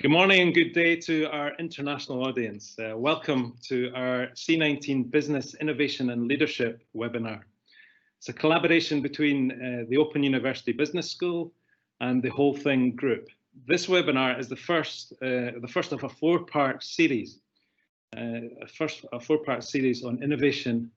Good morning and good day to our international audience. Welcome to our C-19 Business Innovation and Leadership webinar. It's a collaboration between the Open University Business School and the Whole Thing Group. This webinar is the first of a four-part series, on innovation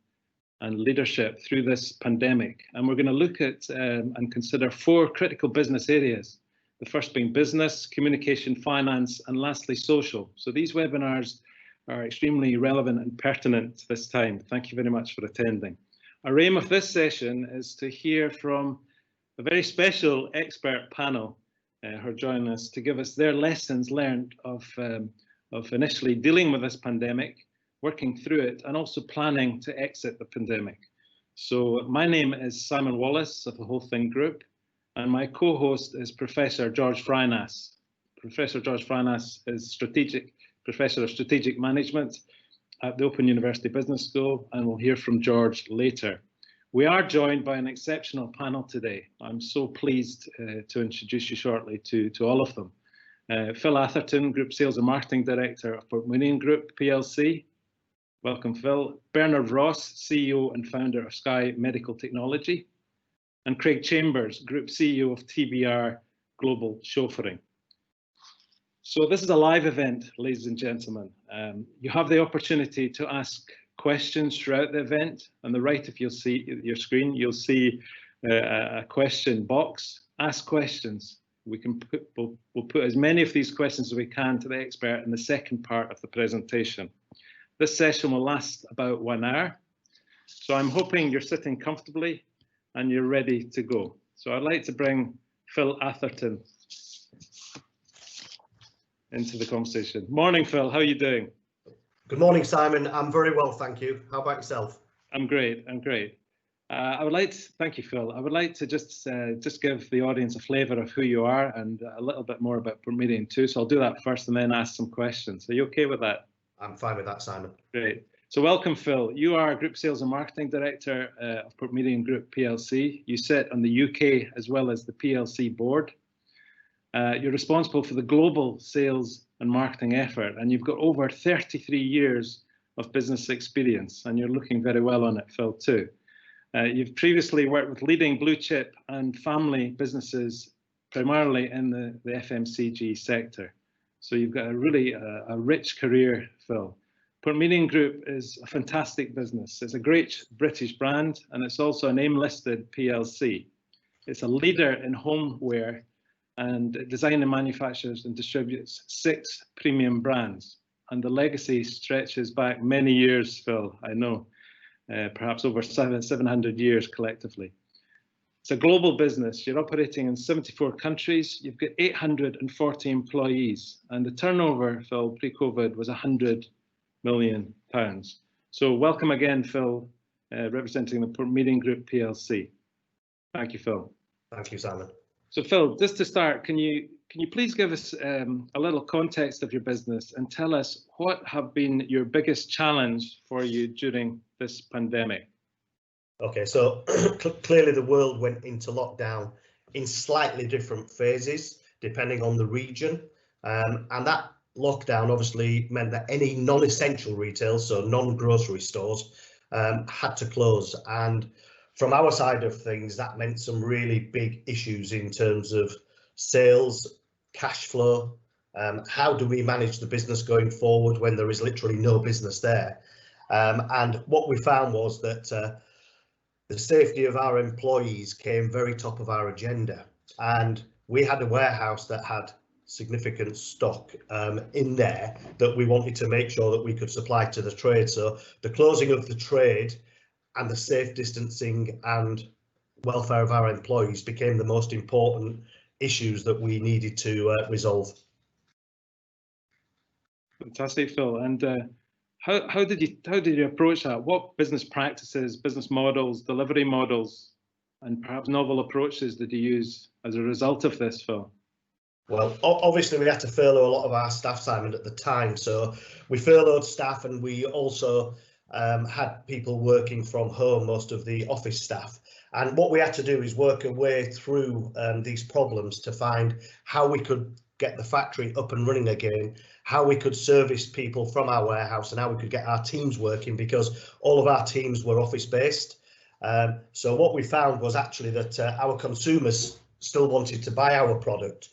and leadership through this pandemic. And we're going to look at and consider four critical business areas. The first being business, communication, finance, and lastly, social. So these webinars are extremely relevant and pertinent this time. Thank you very much for attending. Our aim of this session is to hear from a very special expert panel who are joining us to give us their lessons learned of initially dealing with this pandemic, working through it, and also planning to exit the pandemic. So my name is Simon Wallace of the Whole Thing Group. And my co-host is Professor George Freinas. Professor George Freinas is Professor of Strategic Management at the Open University Business School, and we'll hear from George later. We are joined by an exceptional panel today. I'm so pleased to introduce you shortly to all of them. Phil Atherton, Group Sales and Marketing Director of Portmeirion Group PLC. Welcome, Phil. Bernard Ross, CEO and founder of Sky Medical Technology. And Craig Chambers, Group CEO of TBR Global Chauffeuring. So this is a live event, ladies and gentlemen. You have the opportunity to ask questions throughout the event. On the right, if you'll see your screen, you'll see a question box. Ask questions. We'll put as many of these questions as we can to the expert in the second part of the presentation. This session will last about 1 hour. So I'm hoping you're sitting comfortably and you're ready to go. So I'd like to bring Phil Atherton into the conversation. Morning, Phil, how are you doing? Good morning, Simon. I'm very well, thank you. How about yourself? I'm great, I would like to, thank you, Phil. I would like to just give the audience a flavour of who you are and a little bit more about Portmeirion too. So I'll do that first and then ask some questions. Are you okay with that? I'm fine with that, Simon. Great. So welcome, Phil. You are Group Sales and Marketing Director of Portmeirion Group PLC. You sit on the UK as well as the PLC board. You're responsible for the global sales and marketing effort, and you've got over 33 years of business experience, and you're looking very well on it, Phil, too. You've previously worked with leading blue chip and family businesses, primarily in the FMCG sector. So you've got a really a rich career, Phil. Portmeirion Group is a fantastic business. It's a great British brand, and it's also an AIM-listed PLC. It's a leader in homeware and it designs and manufactures and distributes 6 premium brands. And the legacy stretches back many years, Phil, I know, perhaps over 700 years collectively. It's a global business. You're operating in 74 countries. You've got 840 employees, and the turnover, Phil, pre-COVID was £100 million. So welcome again, Phil, representing the Portmeirion Group PLC. Thank you, Phil. Thank you, Simon. So Phil, just to start, can you please give us a little context of your business and tell us what have been your biggest challenge for you during this pandemic? Okay, so clearly the world went into lockdown in slightly different phases, depending on the region, and that lockdown obviously meant that any non-essential retail, so non-grocery stores, had to close. And from our side of things, that meant some really big issues in terms of sales, cash flow. How do we manage the business going forward when there is literally no business there? And what we found was that the safety of our employees came very top of our agenda. And we had a warehouse that had significant stock in there that we wanted to make sure that we could supply to the trade. So the closing of the trade and the safe distancing and welfare of our employees became the most important issues that we needed to resolve. Fantastic, Phil. And how did you approach that? What business practices, business models, delivery models, and perhaps novel approaches did you use as a result of this, Phil? Well, obviously we had to furlough a lot of our staff, Simon, at the time. So we furloughed staff, and we also had people working from home, most of the office staff. And what we had to do is work our way through these problems to find how we could get the factory up and running again, how we could service people from our warehouse and how we could get our teams working, because all of our teams were office based. So what we found was actually that our consumers still wanted to buy our product,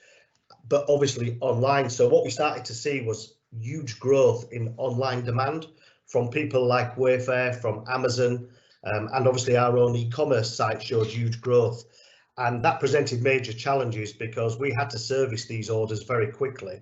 but obviously online. So what we started to see was huge growth in online demand from people like Wayfair, from Amazon, and obviously our own e-commerce site showed huge growth. And that presented major challenges because we had to service these orders very quickly.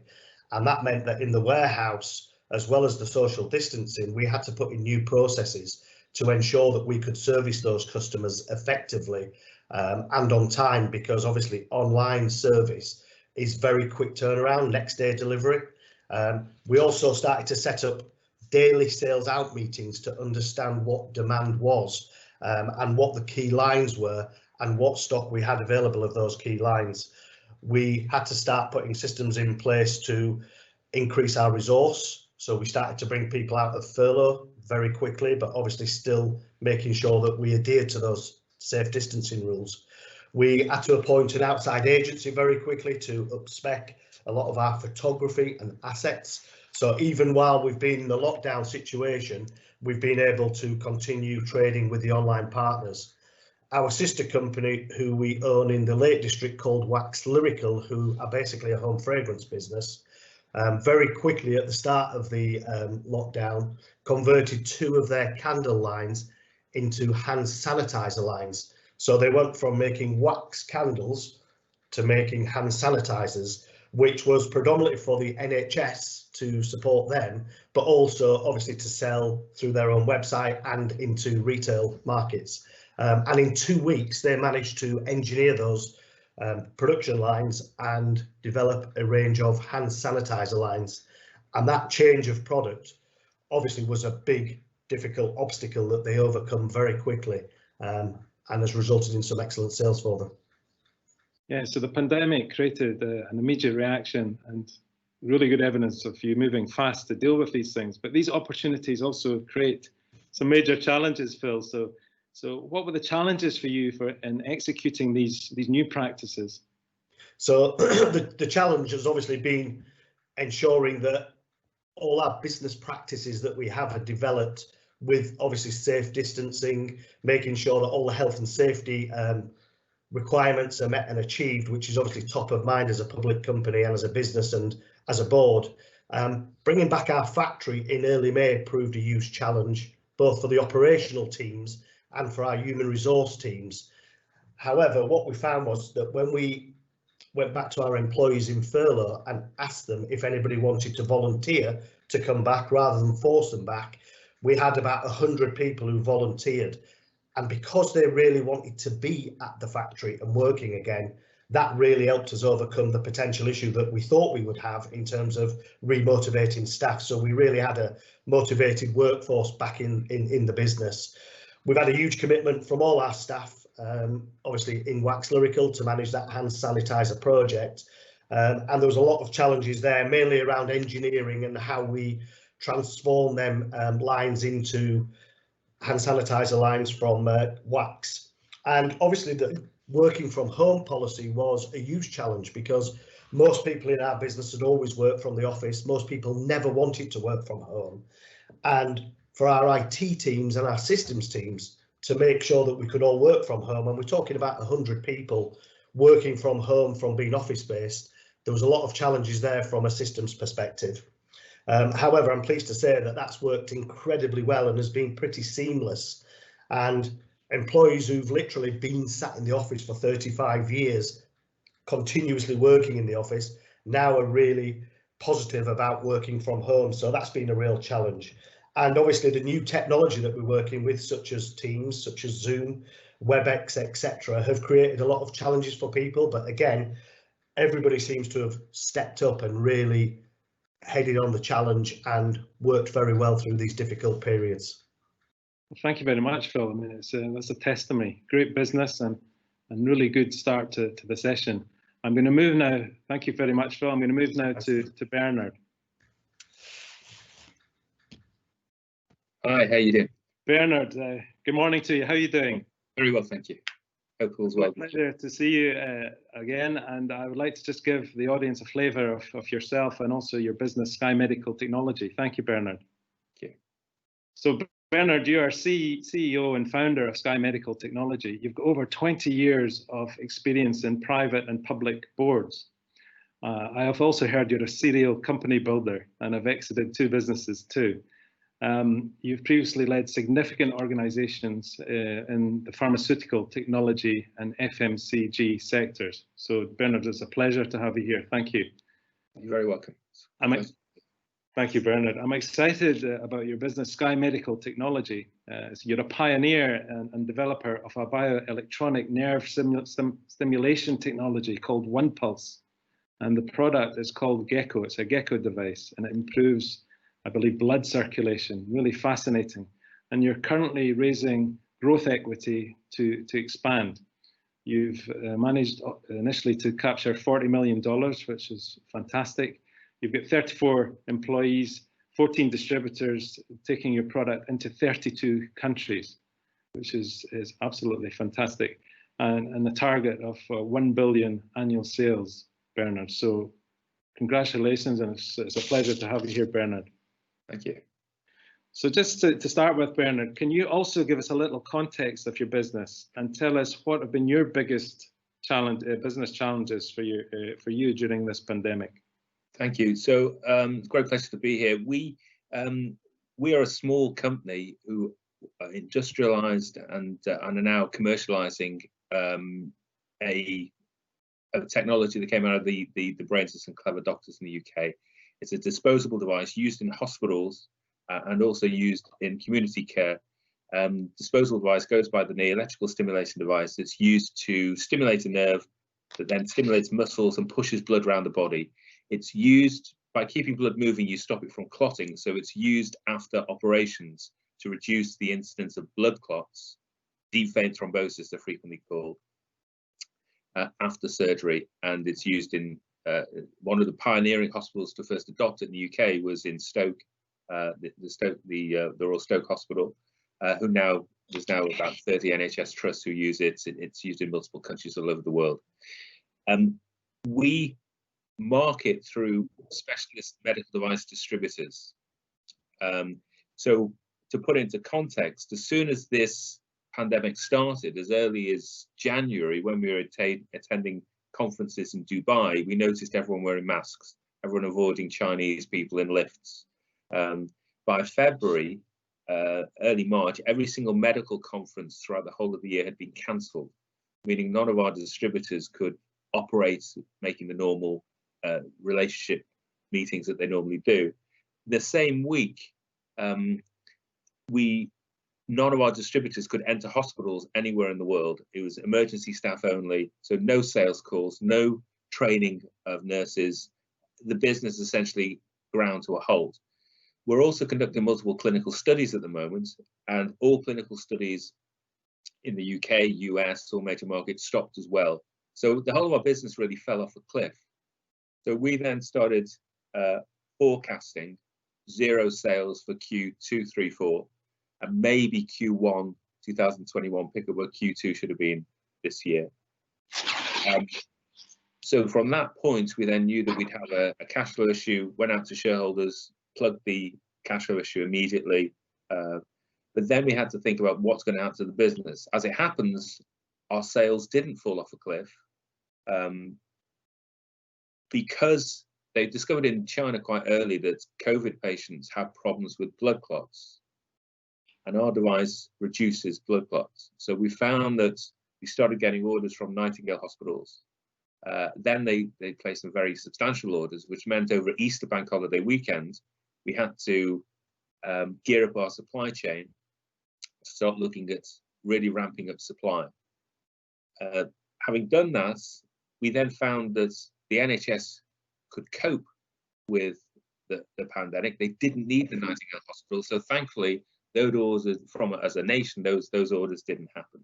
And that meant that in the warehouse, as well as the social distancing, we had to put in new processes to ensure that we could service those customers effectively and on time, because obviously online service is very quick turnaround, next day delivery. We also started to set up daily sales out meetings to understand what demand was and what the key lines were and what stock we had available of those key lines. We had to start putting systems in place to increase our resource. So we started to bring people out of furlough very quickly, but obviously still making sure that we adhere to those safe distancing rules. We had to appoint an outside agency very quickly to up-spec a lot of our photography and assets. So even while we've been in the lockdown situation, we've been able to continue trading with the online partners. Our sister company, who we own in the Lake District, called Wax Lyrical, who are basically a home fragrance business, very quickly at the start of the lockdown, converted 2 of their candle lines into hand sanitizer lines. So they went from making wax candles to making hand sanitizers, which was predominantly for the NHS to support them, but also obviously to sell through their own website and into retail markets. And in 2 weeks, they managed to engineer those production lines and develop a range of hand sanitizer lines. And that change of product obviously was a big, difficult obstacle that they overcome very quickly and has resulted in some excellent sales for them. Yeah, so the pandemic created an immediate reaction and really good evidence of you moving fast to deal with these things. But these opportunities also create some major challenges, Phil. So what were the challenges for you in executing these new practices? So the challenge has obviously been ensuring that all our business practices that we have are developed with obviously safe distancing, making sure that all the health and safety requirements are met and achieved, which is obviously top of mind as a public company and as a business and as a board. Bringing back our factory in early May proved a huge challenge, both for the operational teams and for our human resource teams. However, what we found was that when we went back to our employees in furlough and asked them if anybody wanted to volunteer to come back rather than force them back, we had about 100 people who volunteered. And because they really wanted to be at the factory and working again, that really helped us overcome the potential issue that we thought we would have in terms of remotivating staff. So we really had a motivated workforce back in the business. We've had a huge commitment from all our staff, obviously in Wax Lyrical, to manage that hand sanitizer project. And there was a lot of challenges there, mainly around engineering and how we transform them lines into hand sanitizer lines from wax. And obviously the working from home policy was a huge challenge because most people in our business had always worked from the office. Most people never wanted to work from home. And for our IT teams and our systems teams to make sure that we could all work from home, and we're talking about 100 people working from home from being office based, there was a lot of challenges there from a systems perspective. However, I'm pleased to say that that's worked incredibly well and has been pretty seamless. And employees who've literally been sat in the office for 35 years, continuously working in the office, now are really positive about working from home. So that's been a real challenge. And obviously the new technology that we're working with, such as Teams, such as Zoom, WebEx, etc., have created a lot of challenges for people. But again, everybody seems to have stepped up and really headed on the challenge and worked very well through these difficult periods. Well, thank you very much, Phil. I mean, that's a testimony. Great business and really good start to the session. I'm going to move now. Thank you very much, Phil. I'm going to move now to Bernard. Hi, how you doing? Bernard, good morning to you. How are you doing? Very well, thank you. Hope all's well. Pleasure to see you again, and I would like to just give the audience a flavour of yourself and also your business, Sky Medical Technology. Thank you, Bernard. Thank you. So, Bernard, you are CEO and founder of Sky Medical Technology. You've got over 20 years of experience in private and public boards. I have also heard you're a serial company builder and have exited 2 businesses too. You've previously led significant organizations in the pharmaceutical, technology and FMCG sectors. So Bernard, it's a pleasure to have you here. Thank you. You're very welcome. Thank you, Bernard. I'm excited about your business, Sky Medical Technology. So you're a pioneer and developer of a bioelectronic nerve stimulation technology called OnePulse. And the product is called Gecko. It's a Gecko device, and it improves, I believe, blood circulation. Really fascinating. And you're currently raising growth equity to expand. You've managed initially to capture $40 million, which is fantastic. You've got 34 employees, 14 distributors taking your product into 32 countries, which is absolutely fantastic. And a target of 1 billion annual sales, Bernard. So congratulations, and it's a pleasure to have you here, Bernard. Thank you. So just to start with, Bernard, can you also give us a little context of your business and tell us what have been your biggest business challenges for you during this pandemic? Thank you. So it's a great pleasure to be here. We are a small company who are industrialized and are now commercializing a technology that came out of the brains of some clever doctors in the UK. It's a disposable device used in hospitals and also used in community care. Disposable device goes by the knee, electrical stimulation device. It's used to stimulate a nerve that then stimulates muscles and pushes blood around the body. It's used by keeping blood moving, you stop it from clotting. So it's used after operations to reduce the incidence of blood clots, deep vein thrombosis, they're frequently called, after surgery. And it's used in one of the pioneering hospitals to first adopt it in the UK was in Stoke, the Royal Stoke Hospital, there's now about 30 NHS trusts who use it. It's used in multiple countries all over the world. We market through specialist medical device distributors. So to put into context, as soon as this pandemic started, as early as January, when we were attending conferences in Dubai, we noticed everyone wearing masks, everyone avoiding Chinese people in lifts. By February, early March, every single medical conference throughout the whole of the year had been cancelled, meaning none of our distributors could operate, making the normal relationship meetings that they normally do. The same week, none of our distributors could enter hospitals anywhere in the world. It was emergency staff only, so no sales calls, no training of nurses. The business essentially ground to a halt. We're also conducting multiple clinical studies at the moment, and all clinical studies in the UK, US, all major markets stopped as well. So the whole of our business really fell off a cliff. So we then started forecasting 0 sales for Q2, 3, 4, and maybe Q1 2021, pick up where Q2 should have been this year. So from that point, we then knew that we'd have a cash flow issue, went out to shareholders, plugged the cash flow issue immediately. But then we had to think about what's going to happen to the business. As it happens, our sales didn't fall off a cliff because they discovered in China quite early that COVID patients have problems with blood clots, and our device reduces blood clots. So we found that we started getting orders from Nightingale hospitals. Then they placed some very substantial orders, which meant over Easter bank holiday weekend, we had to gear up our supply chain, start looking at really ramping up supply. Having done that, we then found that the NHS could cope with the pandemic. They didn't need the Nightingale hospital, so thankfully, those orders from as a nation, those orders didn't happen.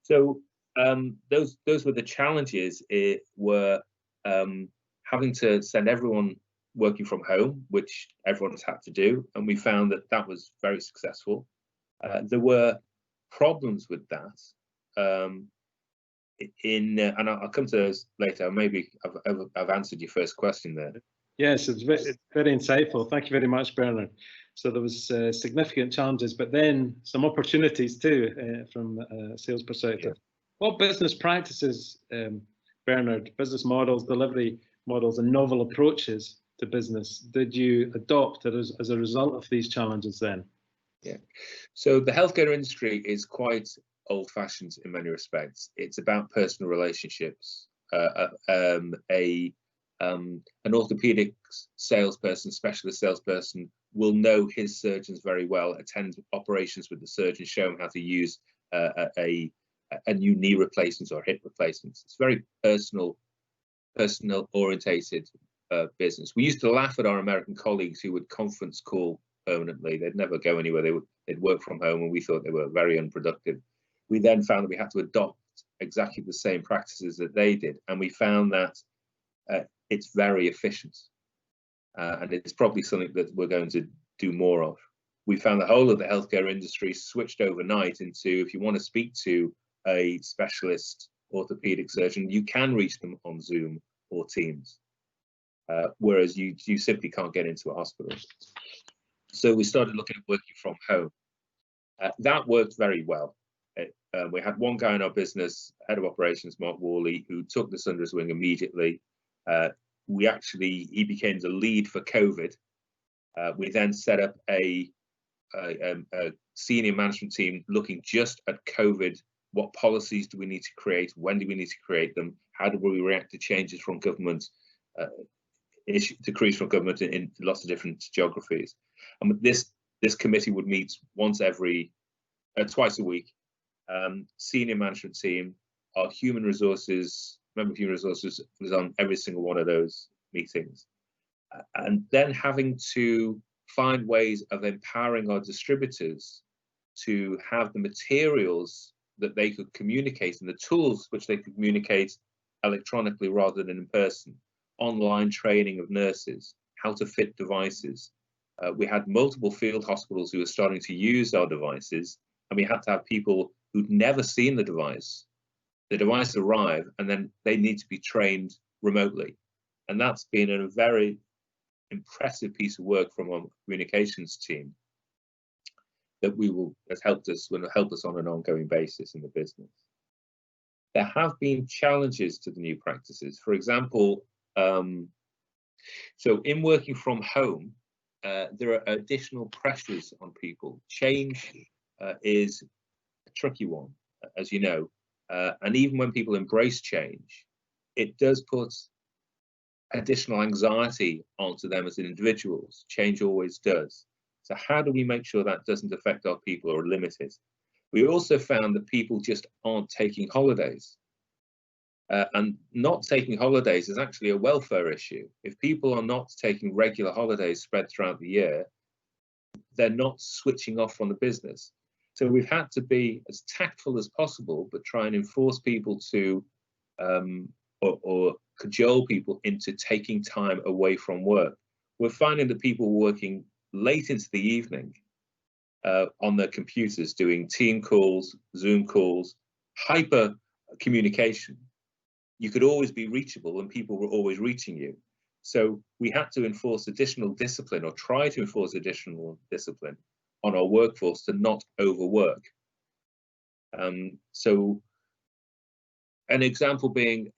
Those were the challenges. It were having to send everyone working from home, which everyone has had to do, and we found that that was very successful. There were problems with that. And I'll come to those later. Maybe I've answered your first question there. Yes, it's very insightful. Thank you very much, Bernard. So there was significant challenges, but then some opportunities too from a sales perspective. Yeah. What business practices, Bernard, business models, delivery models, and novel approaches to business did you adopt as a result of these challenges then? Yeah, so the healthcare industry is quite old-fashioned in many respects. It's about personal relationships. An orthopedic salesperson, specialist salesperson, will know his surgeons very well, attend operations with the surgeon, show him how to use a new knee replacement or hip replacement. It's very personal orientated business. We used to laugh at our American colleagues who would conference call permanently. They'd never go anywhere. They'd work from home, and we thought they were very unproductive. We then found that we had to adopt exactly the same practices that they did, and we found that it's very efficient, and it's probably something that we're going to do more of. We found the whole of the healthcare industry switched overnight into, if you want to speak to a specialist orthopedic surgeon, you can reach them on Zoom or Teams, whereas you simply can't get into a hospital. So we started looking at working from home. That worked very well. We had one guy in our business, head of operations, Mark Worley, who took this under his wing immediately. He became the lead for COVID. We then set up a senior management team looking just at COVID. What policies do we need to create? When do we need to create them? How do we react to changes from government, decrees from government in lots of different geographies? And this committee would meet twice a week. Senior management team, our human resources, member of human resources was on every single one of those meetings. And then having to find ways of empowering our distributors to have the materials that they could communicate and the tools which they could communicate electronically rather than in person, online training of nurses, how to fit devices. We had multiple field hospitals who were starting to use our devices, and we had to have people who'd never seen the device. The device arrive, and then they need to be trained remotely. And that's been a very impressive piece of work from our communications team that will help us on an ongoing basis in the business. There have been challenges to the new practices. For example, so in working from home, there are additional pressures on people. Change is a tricky one, as you know, and even when people embrace change, it does put additional anxiety onto them as individuals. Change always does. So how do we make sure that doesn't affect our people or limit it? We also found that people just aren't taking holidays. And not taking holidays is actually a welfare issue. If people are not taking regular holidays spread throughout the year, they're not switching off from the business. So we've had to be as tactful as possible, but try and enforce people to, or cajole people into taking time away from work. We're finding that people working late into the evening on their computers, doing team calls, Zoom calls, hyper communication. You could always be reachable and people were always reaching you. So we had to enforce additional discipline, or try to enforce additional discipline on our workforce to not overwork. So an example being,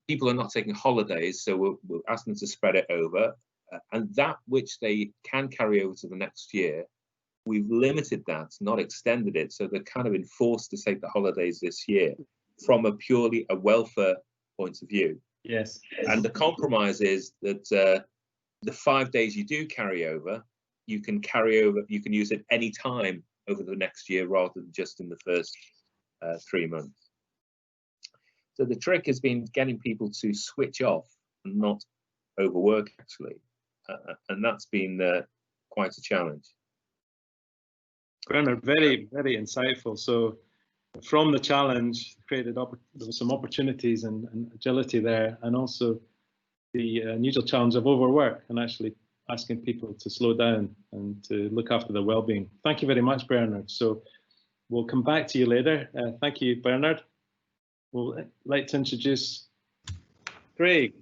people are not taking holidays, so we're asking them to spread it over, and that which they can carry over to the next year, we've limited that, not extended it, so they're kind of enforced to take the holidays this year from a purely a welfare point of view. Yes. And the compromise is that the 5 days you do carry over, you can use it any time over the next year rather than just in the first 3 months. So the trick has been getting people to switch off and not overwork, actually, and that's been quite a challenge. Bernard, very, very insightful. So from the challenge, there were some opportunities and agility there, and also the unusual challenge of overwork and actually asking people to slow down and to look after their well-being. Thank you very much, Bernard. So we'll come back to you later. Thank you, Bernard. We'll like to introduce Craig.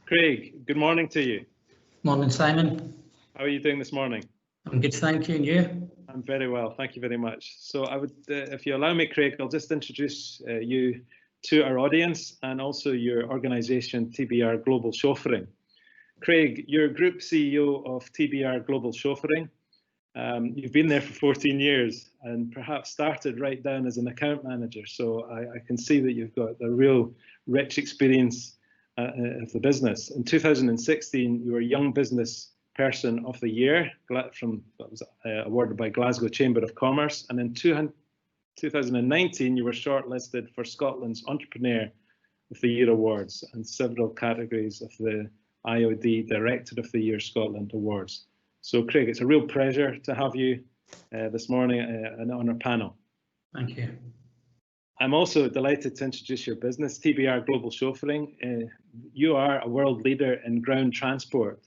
Craig, good morning to you. Morning, Simon. How are you doing this morning? I'm good, thank you. And you? I'm very well, thank you very much. So I would, if you allow me, Craig, I'll just introduce you to our audience and also your organisation, TBR Global Chauffeuring. Craig, you're Group CEO of TBR Global Chauffeuring. You've been there for 14 years and perhaps started right down as an account manager. So I can see that you've got a real rich experience of the business. In 2016, you were Young Business Person of the Year, that was awarded by Glasgow Chamber of Commerce. And in 2019, you were shortlisted for Scotland's Entrepreneur of the Year Awards and several categories of the IOD Director of the Year Scotland Awards. So Craig, it's a real pleasure to have you this morning on our panel. Thank you. I'm also delighted to introduce your business, TBR Global Chauffeuring. You are a world leader in ground transport.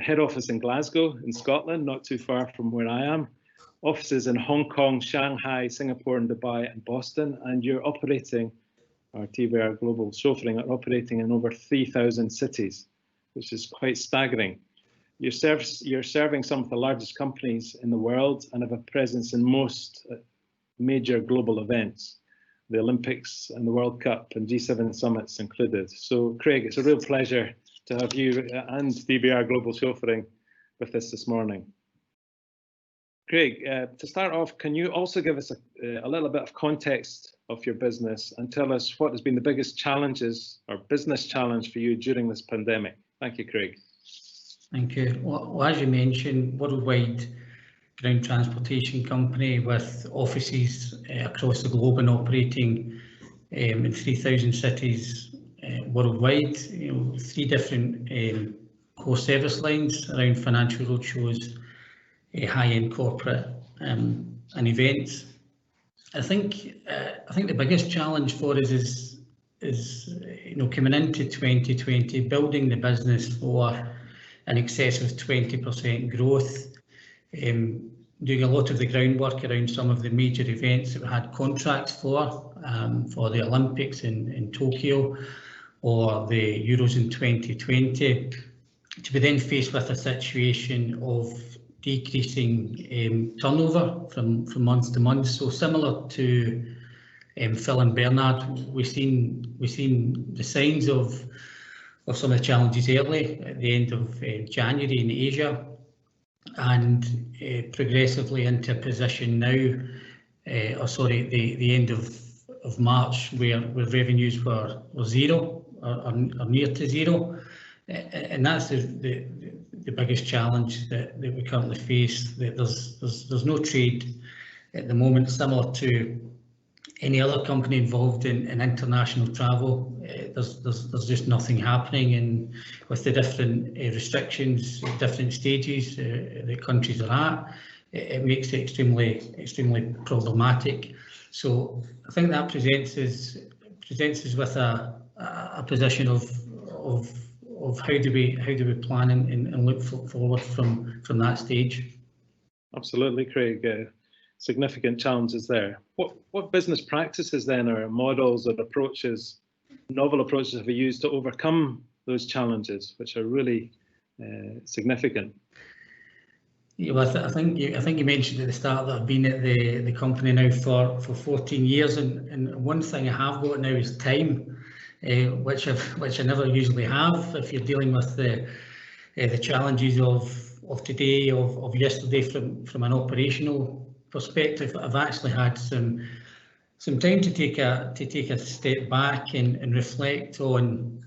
Head office in Glasgow in Scotland, not too far from where I am. Offices in Hong Kong, Shanghai, Singapore and Dubai and Boston. And you're operating, our TBR Global Chauffeuring are operating in over 3,000 cities, which is quite staggering. You're serving some of the largest companies in the world and have a presence in most major global events, the Olympics and the World Cup and G7 summits included. So Craig, it's a real pleasure to have you and TBR Global Chauffeuring with us this morning. Craig, to start off, can you also give us a little bit of context of your business and tell us what has been the biggest challenges or business challenge for you during this pandemic? Thank you, Craig. Thank you. Well, as you mentioned, worldwide ground transportation company with offices across the globe and operating in 3,000 cities worldwide. 3 different core service lines around financial roadshows, high-end corporate and events. I think the biggest challenge for us is coming into 2020, building the business for in excess of 20% growth, doing a lot of the groundwork around some of the major events that we had contracts for the Olympics in Tokyo or the Euros in 2020, to be then faced with a situation of decreasing turnover from month to month. So similar to Phil and Bernard, we've seen the signs of some of the challenges early at the end of January in Asia, and progressively into a position now, the end of March, where revenues were zero or near to zero, and that's the biggest challenge that we currently face. That there's no trade at the moment, similar to any other company involved in international travel. There's just nothing happening, and with the different restrictions, different stages that countries are at, it makes it extremely problematic. So I think that presents us with a position of how do we plan and look forward from that stage. Absolutely, Craig. Significant challenges there. What business practices then, or models or approaches, novel approaches, have you used to overcome those challenges, which are really significant? Yeah, well, I think you mentioned at the start that I've been at the company now for 14 years, and one thing I have got now is time, which I never usually have. If you're dealing with the challenges of today, of yesterday, from an operational perspective, I've actually had some time to take a step back and reflect on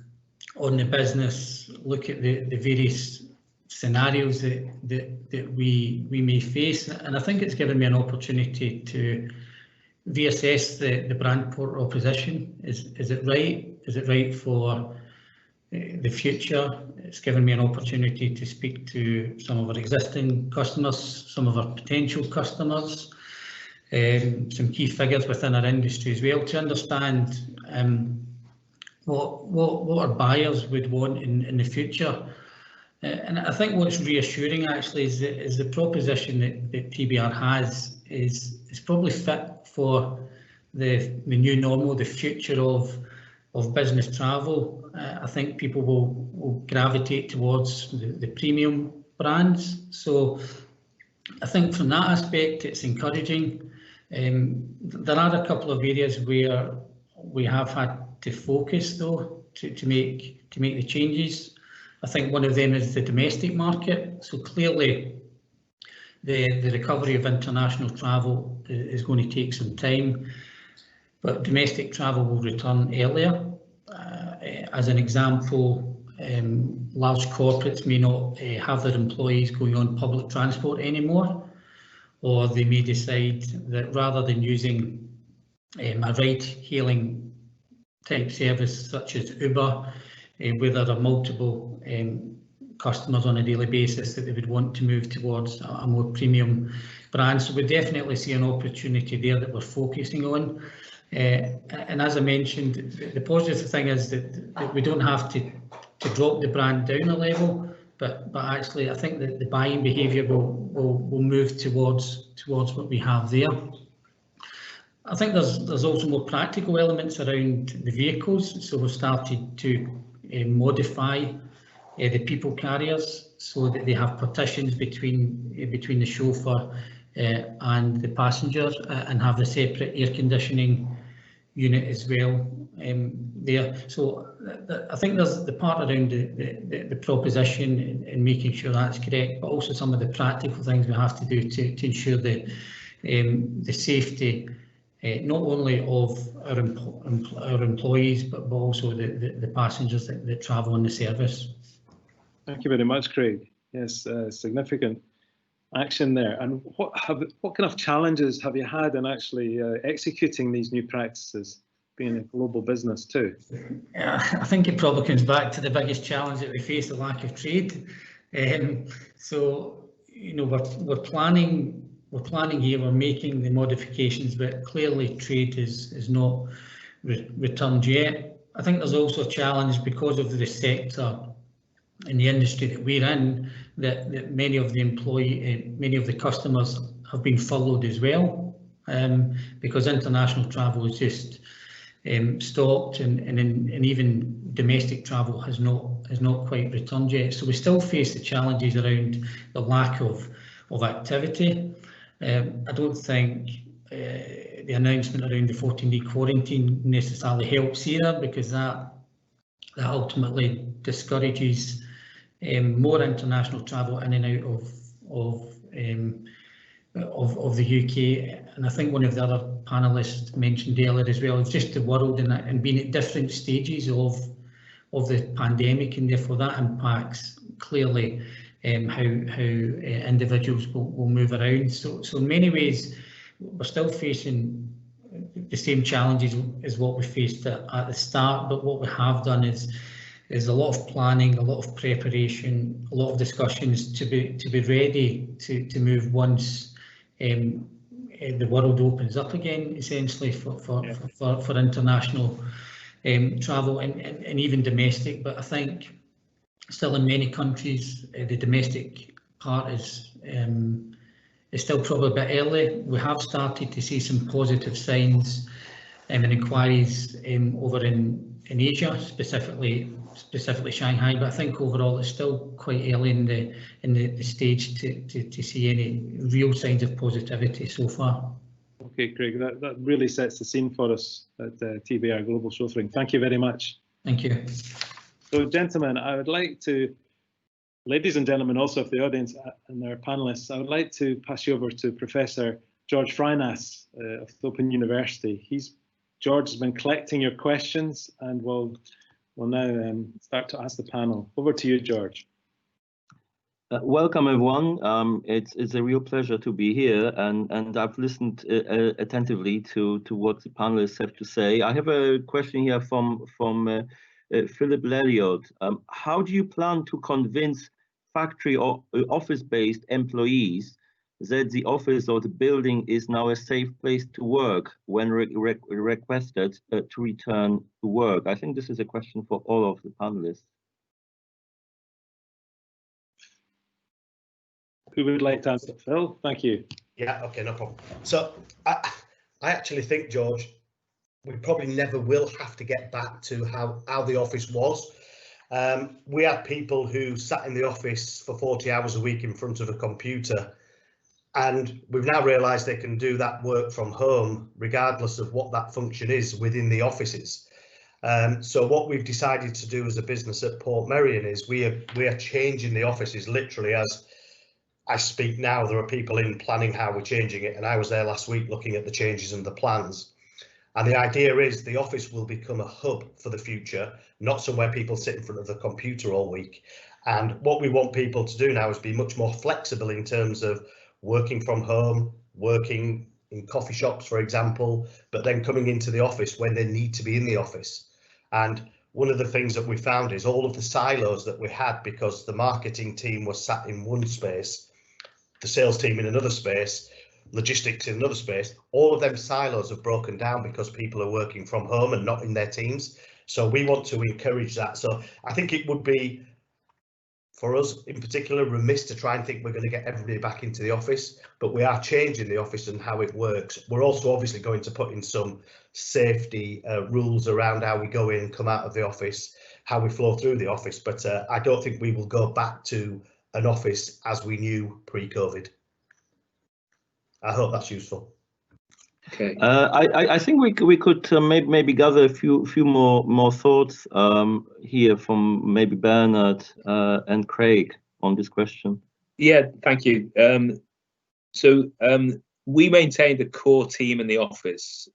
the business, look at the various scenarios that we may face, and I think it's given me an opportunity to reassess the brand proposition. Is it right? Is it right for the future? It's given me an opportunity to speak to some of our existing customers, some of our potential customers, some key figures within our industry as well, to understand what our buyers would want in the future. And I think what's reassuring actually is the proposition that TBR has is probably fit for the new normal, the future of business travel. I think people will gravitate towards the premium brands. So I think from that aspect, it's encouraging. There are a couple of areas where we have had to focus though to make the changes. I think one of them is the domestic market. So clearly the recovery of international travel is going to take some time, but domestic travel will return earlier. As an example, large corporates may not have their employees going on public transport anymore, or they may decide that rather than using a ride-hailing type service such as Uber, where there are multiple customers on a daily basis, that they would want to move towards a more premium brand. So we definitely see an opportunity there that we're focusing on. And as I mentioned, the positive thing is that we don't have to drop the brand down a level, but actually I think that the buying behaviour will move towards what we have there. I think there's also more practical elements around the vehicles. So we've started to modify the people carriers so that they have partitions between the chauffeur and the passenger, and have the separate air conditioning unit as well there. So I think there's the part around the proposition and making sure that's correct, but also some of the practical things we have to do to ensure the safety not only of our employees, but also the passengers that travel on the service. Thank you very much, Craig. Yes, significant action there. And what kind of challenges have you had in actually executing these new practices, being a global business too? I think it probably comes back to the biggest challenge that we face, the lack of trade. So you know, we're planning here, we're making the modifications, but clearly trade is not returned yet. I think there's also a challenge because of the sector in the industry that we're in, that many of the customers have been furloughed as well, because international travel is just stopped, and even domestic travel has not quite returned yet. So we still face the challenges around the lack of activity. I don't think the announcement around the 14-day quarantine necessarily helps either, because that ultimately discourages more international travel in and out of the UK. And I think one of the other panellists mentioned earlier as well, it's just the world and being at different stages of the pandemic, and therefore that impacts clearly how individuals will move around. So in many ways we're still facing the same challenges as what we faced at the start, but what we have done is a lot of planning, a lot of preparation, a lot of discussions to be ready to move once the world opens up again, essentially for international travel and even domestic. But I think still in many countries the domestic part is still probably a bit early. We have started to see some positive signs and inquiries over in Asia, specifically Shanghai, but I think overall it's still quite early in the stage to see any real signs of positivity so far. Okay, Craig, that really sets the scene for us at TBR Global Chauffeuring. Thank you very much. Thank you. So, gentlemen, I would like to, ladies and gentlemen, also of the audience and our panelists, I would like to pass you over to Professor George Freinas of Open University. George has been collecting your questions, and we'll now start to ask the panel. Over to you, George. Welcome, everyone. It's a real pleasure to be here, and I've listened attentively to what the panelists have to say. I have a question here from Philip Lelliot. How do you plan to convince factory or office-based employees that the office or the building is now a safe place to work when requested to return to work? I think this is a question for all of the panelists. Who would like to answer? Phil, thank you. Yeah, okay, no problem. So I actually think, George, we probably never will have to get back to how the office was. We had people who sat in the office for 40 hours a week in front of a computer, and we've now realised they can do that work from home, regardless of what that function is within the offices. So what we've decided to do as a business at Portmeirion is we are changing the offices literally as I speak now. There are people in planning how we're changing it, and I was there last week looking at the changes and the plans. And the idea is the office will become a hub for the future, not somewhere people sit in front of the computer all week. And what we want people to do now is be much more flexible in terms of working from home, working in coffee shops, for example, but then coming into the office when they need to be in the office. And one of the things that we found is all of the silos that we had, because the marketing team was sat in one space, the sales team in another space, logistics in another space, all of them silos have broken down because people are working from home and not in their teams. So we want to encourage that. So I think it would be, for us in particular, remiss to try and think we're going to get everybody back into the office, but we are changing the office and how it works. We're also obviously going to put in some safety rules around how we go in and come out of the office, how we flow through the office, but I don't think we will go back to an office as we knew pre-COVID. I hope that's useful. Okay. I think we could maybe gather a few more thoughts here from maybe Bernard and Craig on this question. Yeah, thank you. We maintained a core team in the office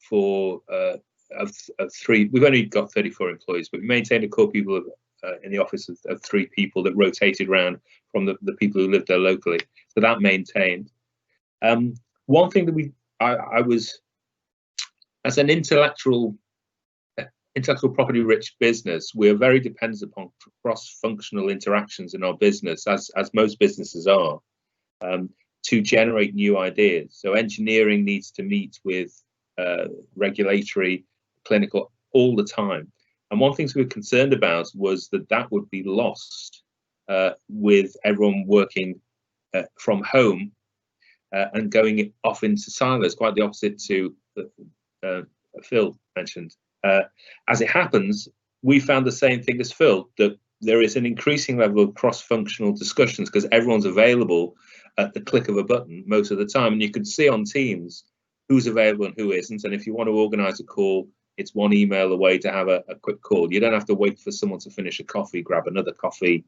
for of 3. We've only got 34 employees, but we maintained a core people in the office of 3 people that rotated around from the people who lived there locally. So that maintained. One thing that I was, as an intellectual property rich business, we're very dependent upon cross-functional interactions in our business, as most businesses are, to generate new ideas. So engineering needs to meet with regulatory, clinical all the time. And one thing we were concerned about was that would be lost with everyone working from home and going off into silos, quite the opposite to Phil mentioned. As it happens, we found the same thing as Phil, that there is an increasing level of cross-functional discussions because everyone's available at the click of a button most of the time. And you can see on Teams who's available and who isn't. And if you want to organize a call, it's one email away to have a quick call. You don't have to wait for someone to finish a coffee, grab another coffee.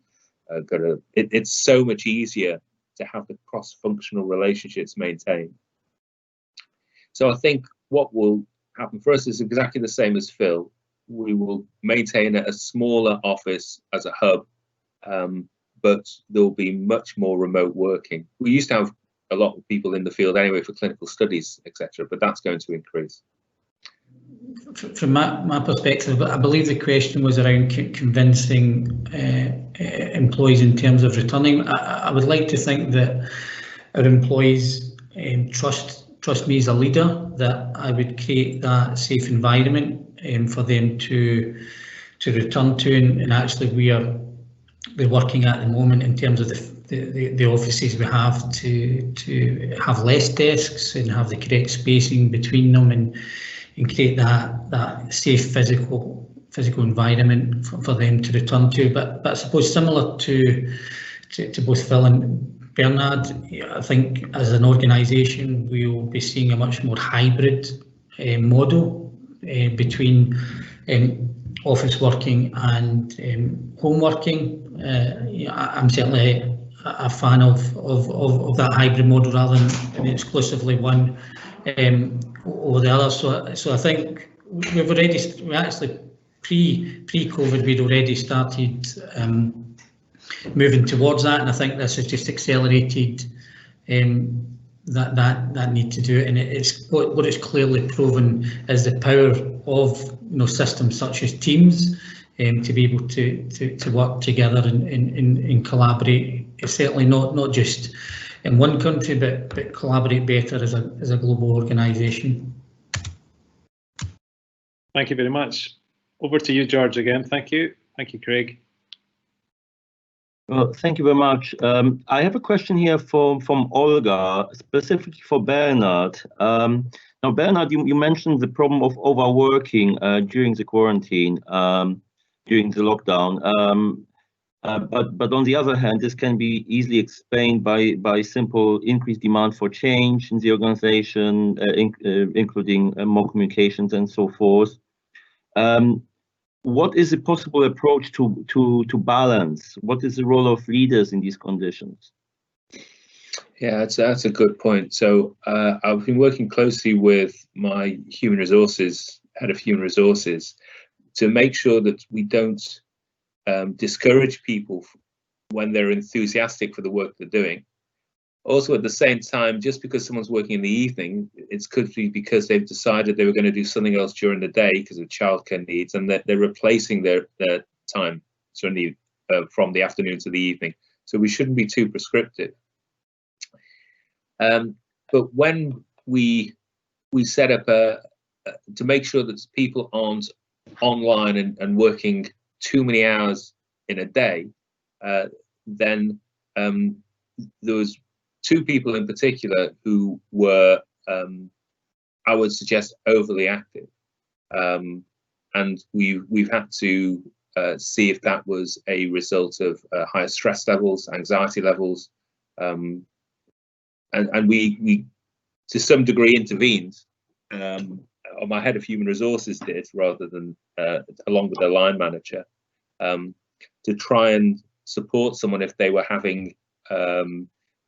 It's so much easier to have the cross-functional relationships maintained. So I think what will happen for us is exactly the same as Phil. We will maintain a smaller office as a hub, but there'll be much more remote working. We used to have a lot of people in the field anyway for clinical studies, etc., but that's going to increase. From my perspective, I believe the question was around convincing employees in terms of returning. I would like to think that our employees trust me as a leader, that I would create that safe environment for them to return to, and actually we're working at the moment in terms of the offices we have to have less desks and have the correct spacing between them and create that safe physical environment for them to return to. But I suppose similar to both Phil and Bernard, I think as an organisation we will be seeing a much more hybrid model between office working and home working. I'm certainly a fan of that hybrid model rather than exclusively one over the other. So I think we actually pre-COVID we'd already started moving towards that, and I think this has just accelerated that need to do it. And it's what it's clearly proven is the power of systems such as Teams to be able to work together and collaborate. It's certainly not just in one country, but collaborate better as a global organisation. Thank you very much. Over to you, George, again. Thank you. Thank you, Craig. Well, thank you very much. I have a question here from Olga, specifically for Bernard. Now, Bernard, you mentioned the problem of overworking during the quarantine, during the lockdown. But on the other hand, this can be easily explained by simple increased demand for change in the organization, including more communications and so forth. What is a possible approach to balance? What is the role of leaders in these conditions? Yeah, that's a good point. So I've been working closely with my human resources, head of human resources, to make sure that we don't discourage people when they're enthusiastic for the work they're doing. Also, at the same time, just because someone's working in the evening, it could be because they've decided they were going to do something else during the day because of childcare needs, and that they're replacing their time certainly from the afternoon to the evening. So we shouldn't be too prescriptive. But when we set up to make sure that people aren't online and working too many hours in a day, then there was two people in particular who were, I would suggest, overly active, and we've had to see if that was a result of higher stress levels, anxiety levels, and we to some degree intervened. Or my head of human resources did, rather than along with the line manager, to try and support someone if they were having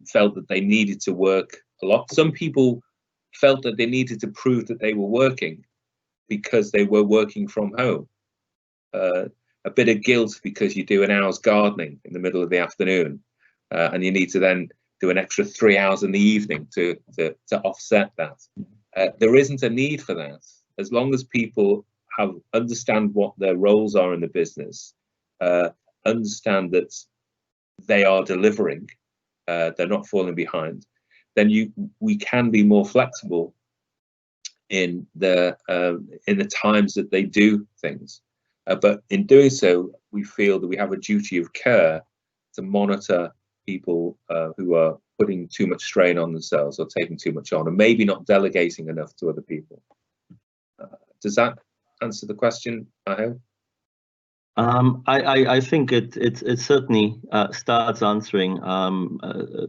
felt that they needed to work a lot. Some people felt that they needed to prove that they were working because they were working from home. A bit of guilt because you do an hour's gardening in the middle of the afternoon, and you need to then do an extra 3 hours in the evening to offset that. There isn't a need for that. As long as people understand what their roles are in the business, understand that they are delivering, they're not falling behind, then we can be more flexible in the times that they do things. But in doing so, we feel that we have a duty of care to monitor people who are putting too much strain on themselves or taking too much on, and maybe not delegating enough to other people. Does that answer the question, I hope? I think it certainly starts answering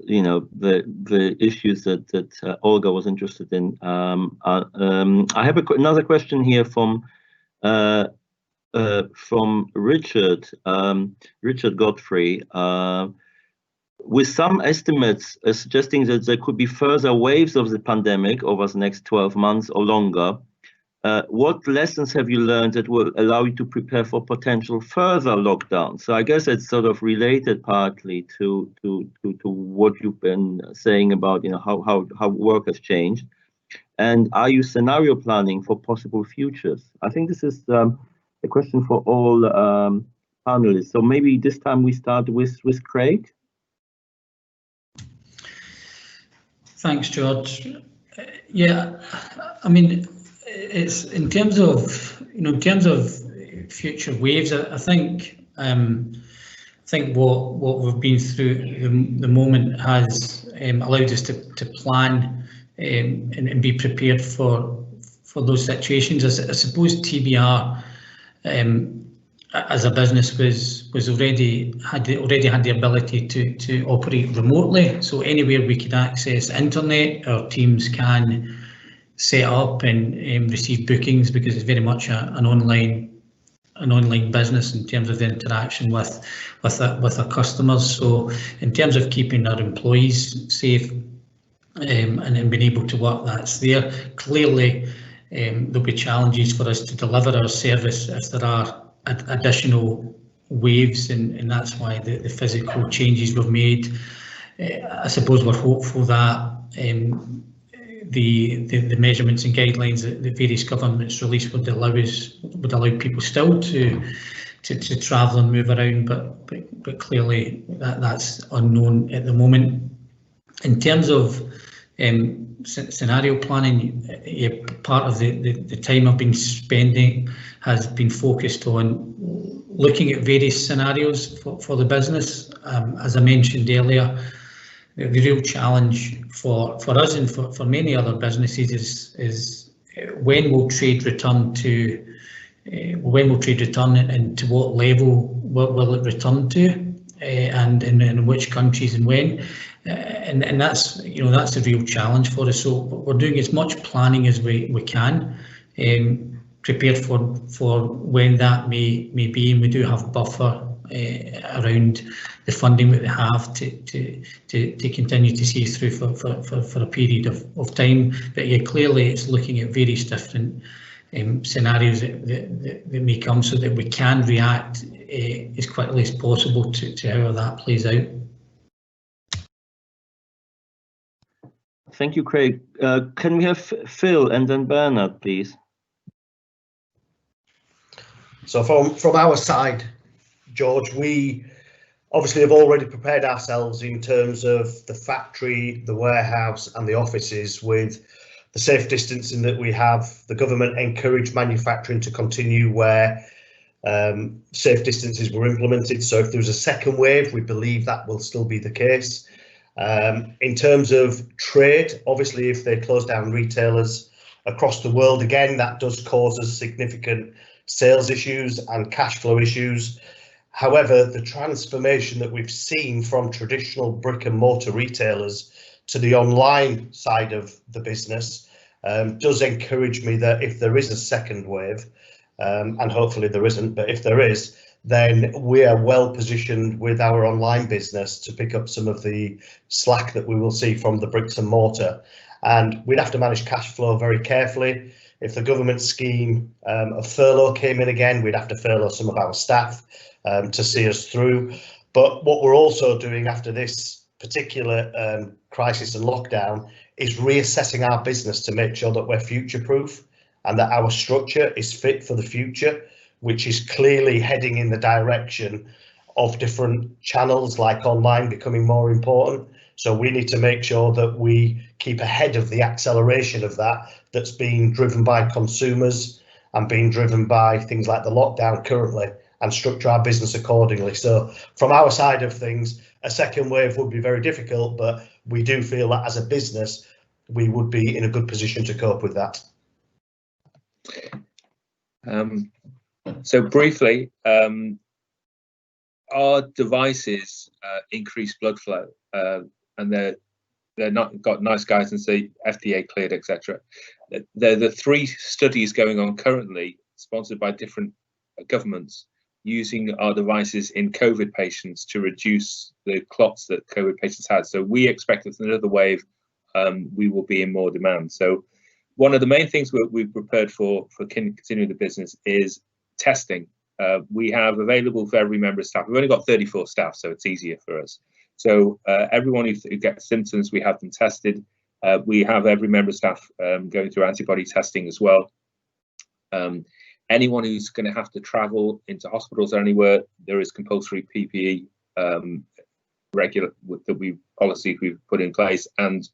you know, the issues that Olga was interested in. I have another question here from Richard Godfrey. With some estimates suggesting that there could be further waves of the pandemic over the next 12 months or longer, what lessons have you learned that will allow you to prepare for potential further lockdowns? So I guess it's sort of related partly to what you've been saying about, you know, how work has changed. And are you scenario planning for possible futures? I think this is a question for all panelists. So maybe this time we start with Craig. Thanks, George. Yeah, I mean, it's in terms of, you know, in terms of future waves, I think what we've been through the moment has allowed us to plan and be prepared for those situations. I suppose TBR as a business was already had the ability to operate remotely. So anywhere we could access internet, our teams can set up and receive bookings, because it's very much an online business in terms of the interaction with our customers. So in terms of keeping our employees safe and being able to work, that's there. Clearly, there'll be challenges for us to deliver our service if there are additional waves, and that's why the physical changes we've made. I suppose we're hopeful that the measurements and guidelines that the various governments release would allow people still to travel and move around, but clearly that's unknown at the moment. In terms of scenario planning, part of the time I've been spending has been focused on looking at various scenarios for the business. As I mentioned earlier, the real challenge for us and for many other businesses is when will trade return to and to what level will it return to, and in which countries and when, and that's the real challenge for us. So we're doing as much planning as we can, prepared for when that may be, and we do have buffer around the funding that we have to continue to see through for a period of time. But yeah, clearly it's looking at various different scenarios that may come, so that we can react as quickly as possible to how that plays out. Thank you, Craig. Can we have Phil and then Bernard, please? So from our side, George, we obviously have already prepared ourselves in terms of the factory, the warehouse and the offices with the safe distancing that we have. The government encouraged manufacturing to continue where safe distances were implemented. So if there was a second wave, we believe that will still be the case. In terms of trade, obviously, if they close down retailers across the world again, that does cause us significant sales issues and cash flow issues. However, the transformation that we've seen from traditional brick and mortar retailers to the online side of the business does encourage me that if there is a second wave, and hopefully there isn't, but if there is, then we are well positioned with our online business to pick up some of the slack that we will see from the bricks and mortar. And we'd have to manage cash flow very carefully. If the government scheme of furlough came in again, we'd have to furlough some of our staff to see us through. But what we're also doing after this particular crisis and lockdown is reassessing our business to make sure that we're future proof and that our structure is fit for the future, which is clearly heading in the direction of different channels like online becoming more important. So we need to make sure that we keep ahead of the acceleration of that's being driven by consumers and being driven by things like the lockdown currently, and structure our business accordingly. So from our side of things, a second wave would be very difficult, but we do feel that as a business, we would be in a good position to cope with that. So briefly, our devices increase blood flow, and they're not got nice guidance, say FDA cleared, etc. They're the 3 studies going on currently, sponsored by different governments, using our devices in COVID patients to reduce the clots that COVID patients had. So we expect that another wave, we will be in more demand. So one of the main things we've prepared for continuing the business is testing. We have available for every member of staff. We've only got 34 staff, so it's easier for us. So everyone who gets symptoms, we have them tested. We have every member of staff going through antibody testing as well. Anyone who's going to have to travel into hospitals or anywhere, there is compulsory PPE policy we've put in place, and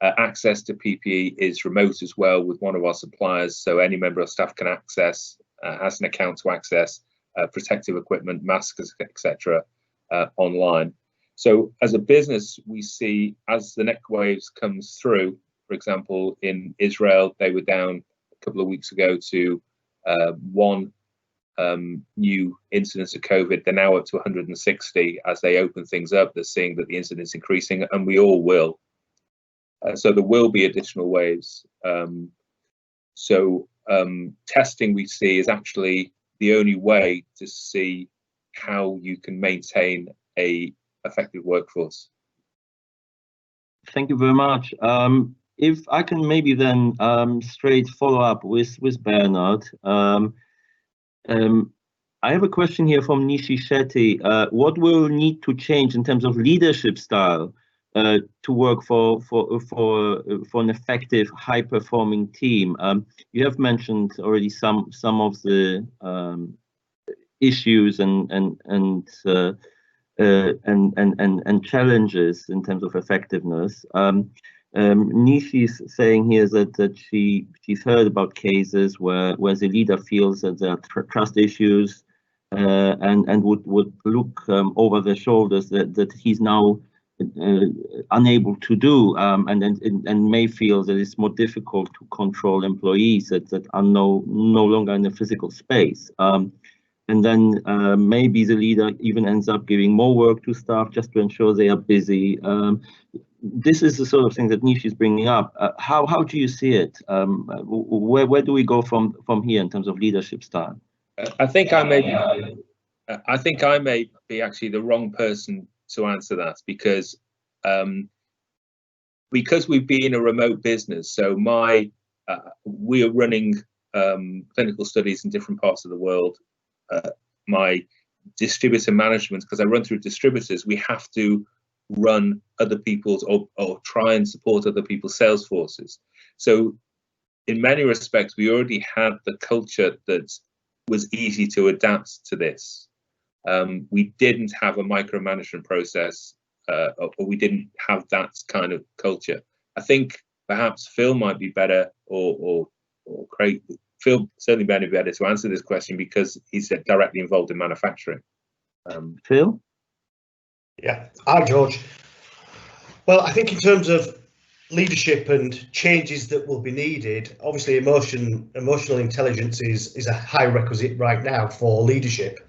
access to PPE is remote as well with one of our suppliers. So any member of staff can access, has an account to access protective equipment, masks, etc. Online. So as a business, we see as the next waves comes through, for example, in Israel, they were down a couple of weeks ago to 1 new incidence of COVID. They're now up to 160. As they open things up, they're seeing that the incidence increasing, and we all will. So there will be additional waves. Testing we see is actually the only way to see how you can maintain a effective workforce. Thank you very much. If I can maybe then straight follow up with Bernard. I have a question here from Nishi Shetty. What will need to change in terms of leadership style to work for an effective, high-performing team? You have mentioned already some of the issues and challenges in terms of effectiveness. Nishi's saying here that she's heard about cases where the leader feels that there are trust issues, and would look over their shoulders that he's now unable to do, and may feel that it's more difficult to control employees that are no longer in a physical space. And then maybe the leader even ends up giving more work to staff just to ensure they are busy. This is the sort of thing that Nishi is bringing up. How do you see it? Where do we go from here in terms of leadership style? I think I may be actually the wrong person to answer that, because we've been a remote business. So we are running clinical studies in different parts of the world. My distributor management, because I run through distributors, we have to run other people's or try and support other people's sales forces. So in many respects, we already had the culture that was easy to adapt to this. We didn't have a micromanagement process, or we didn't have that kind of culture. I think perhaps Phil might be better, or Craig. Phil certainly might be better to answer this question because he's directly involved in manufacturing. Phil? Yeah. Hi, George. Well, I think in terms of leadership and changes that will be needed, obviously emotional intelligence is a high requisite right now for leadership.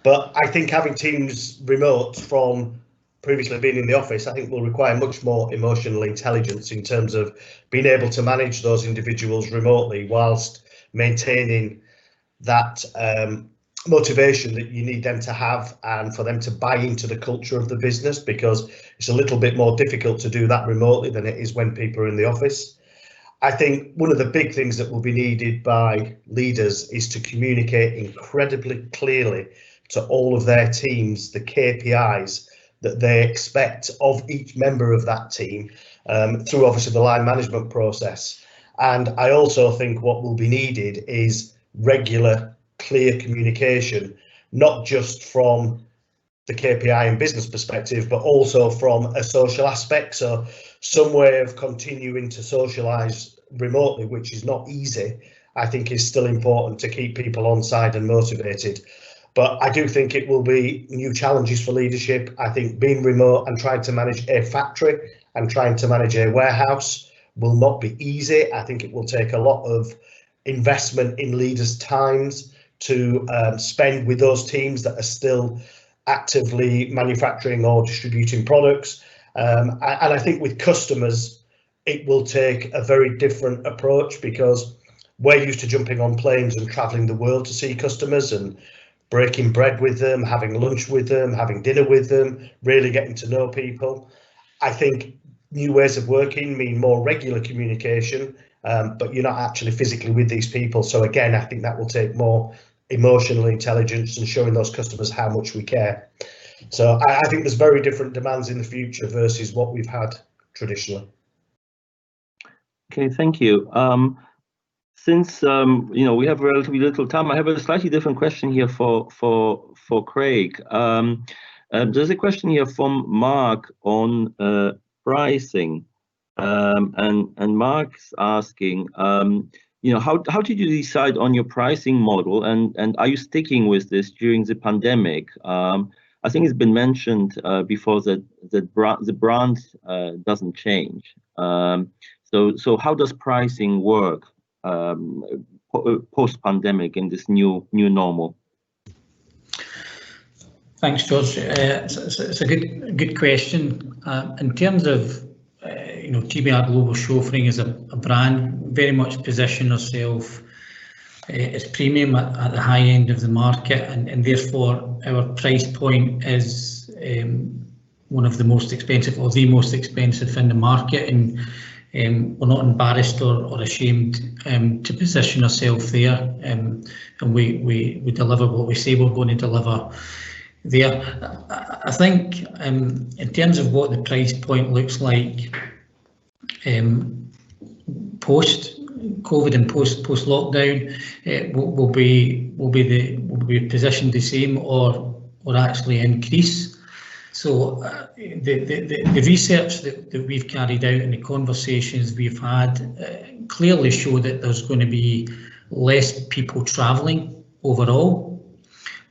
But I think having teams remote from previously being in the office, I think will require much more emotional intelligence in terms of being able to manage those individuals remotely whilst maintaining that motivation that you need them to have, and for them to buy into the culture of the business, because it's a little bit more difficult to do that remotely than it is when people are in the office. I think one of the big things that will be needed by leaders is to communicate incredibly clearly to all of their teams the KPIs that they expect of each member of that team, through obviously the line management process. And I also think what will be needed is regular, clear communication, not just from the KPI and business perspective, but also from a social aspect. So some way of continuing to socialise remotely, which is not easy, I think is still important to keep people on side and motivated. But I do think it will be new challenges for leadership. I think being remote and trying to manage a factory and trying to manage a warehouse will not be easy. I think it will take a lot of investment in leaders' times to spend with those teams that are still actively manufacturing or distributing products. And I think with customers, it will take a very different approach, because we're used to jumping on planes and traveling the world to see customers and breaking bread with them, having lunch with them, having dinner with them, really getting to know people. I think new ways of working mean more regular communication, but you're not actually physically with these people. So again, I think that will take more emotional intelligence and showing those customers how much we care. So I think there's very different demands in the future versus what we've had traditionally. Okay, thank you. Since we have relatively little time, I have a slightly different question here for Craig. There's a question here from Mark on pricing, and Mark's asking, how did you decide on your pricing model, and are you sticking with this during the pandemic? I think it's been mentioned before that the brand doesn't change. So how does pricing work post-pandemic in this new normal? Thanks, George. It's a good question. In terms of TBR Global Chauffeuring as a brand, very much position ourselves as premium at the high end of the market, and therefore our price point is one of the most expensive, or the most expensive in the market, and we're not embarrassed or ashamed to position ourselves there, and we deliver what we say we're going to deliver there. I think in terms of what the price point looks like post-COVID and post-lockdown, will be positioned the same or actually increase. So the research that we've carried out and the conversations we've had clearly show that there's going to be less people travelling overall,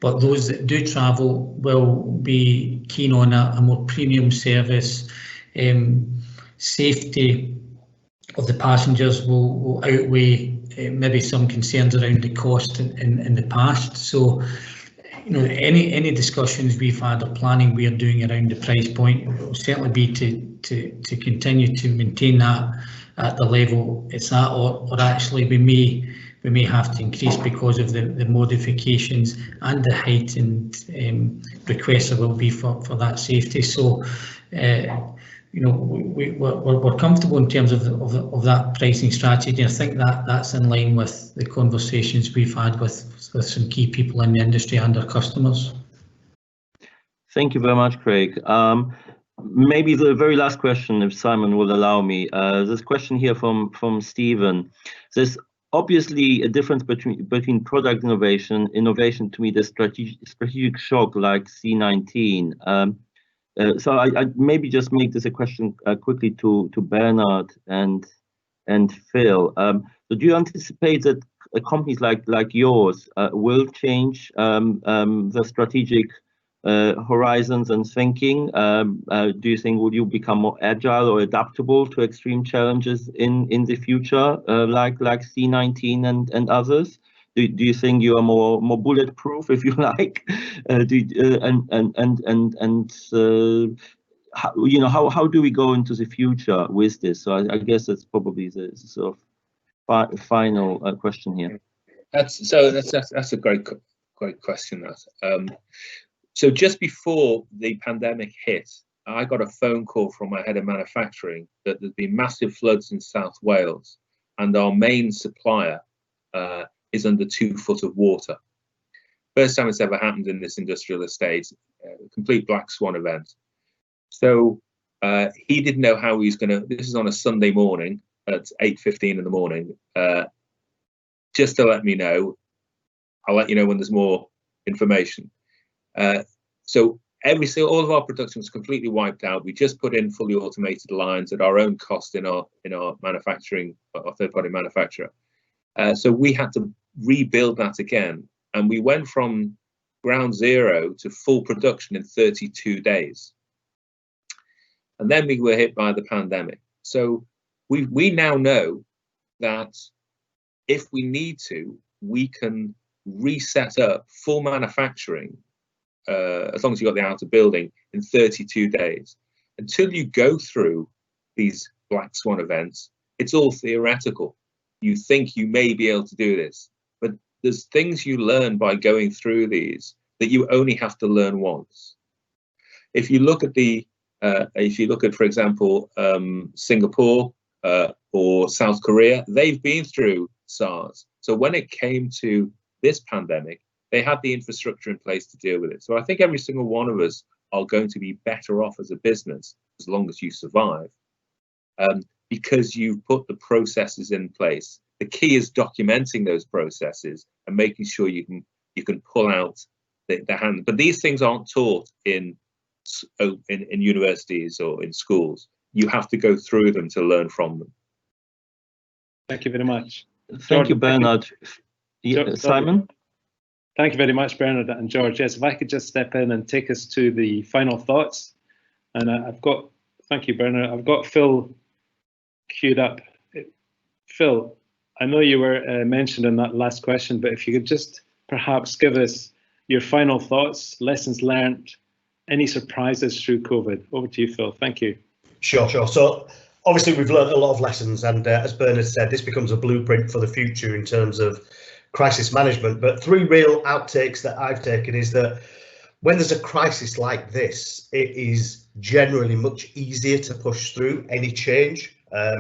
but those that do travel will be keen on a more premium service. Safety of the passengers will outweigh maybe some concerns around the cost in the past. So, you know, any discussions we've had or planning we are doing around the price point will certainly be to continue to maintain that at the level it's at, or actually we may have to increase because of the modifications and the heightened requests there will be for that safety. So, you know, we're comfortable in terms of that pricing strategy. I think that's in line with the conversations we've had with some key people in the industry and our customers. Thank you very much, Craig. Maybe the very last question, if Simon will allow me. This question here from Stephen. There's obviously a difference between product innovation to meet a strategic shock like C-19. So I maybe just make this a question quickly to Bernard and Phil. So do you anticipate that companies like yours will change the strategic horizons and thinking? Do you think will you become more agile or adaptable to extreme challenges in the future, like C-19 and others? Do you think you are more bulletproof, if you like? How do we go into the future with this? So I guess that's probably the sort of final question here. That's a great question. So just before the pandemic hit, I got a phone call from my head of manufacturing that there'd been massive floods in South Wales, and our main supplier is under 2 foot of water. First time it's ever happened in this industrial estate, complete black swan event. So he didn't know how he was going to, this is on a Sunday morning at 8:15 in the morning, just to let me know. I'll let you know when there's more information. So all of our production was completely wiped out. We just put in fully automated lines at our own cost in our manufacturing, our third-party manufacturer. So we had to rebuild that again, and we went from ground zero to full production in 32 days. And then we were hit by the pandemic. So we now know that if we need to, we can reset up full manufacturing, as long as you've got the outer building, in 32 days. Until you go through these black swan events, it's all theoretical. You think you may be able to do this, but there's things you learn by going through these that you only have to learn once. If you look at, for example, Singapore or South Korea, they've been through SARS. So when it came to this pandemic, they had the infrastructure in place to deal with it. So I think every single one of us are going to be better off as a business as long as you survive. Because you've put the processes in place. The key is documenting those processes and making sure you can pull out the hand. But these things aren't taught in universities or in schools. You have to go through them to learn from them. Thank you very much. Thank you, Bernard. Simon? Thank you very much, Bernard and George. Yes, if I could just step in and take us to the final thoughts. And thank you, Bernard. I've got Phil queued up. Phil, I know you were mentioned in that last question, but if you could just perhaps give us your final thoughts, lessons learned, any surprises through COVID. Over to you, Phil. Thank you. Sure. So obviously we've learned a lot of lessons, and as Bernard said, this becomes a blueprint for the future in terms of crisis management. But 3 real outtakes that I've taken is that when there's a crisis like this, it is generally much easier to push through any change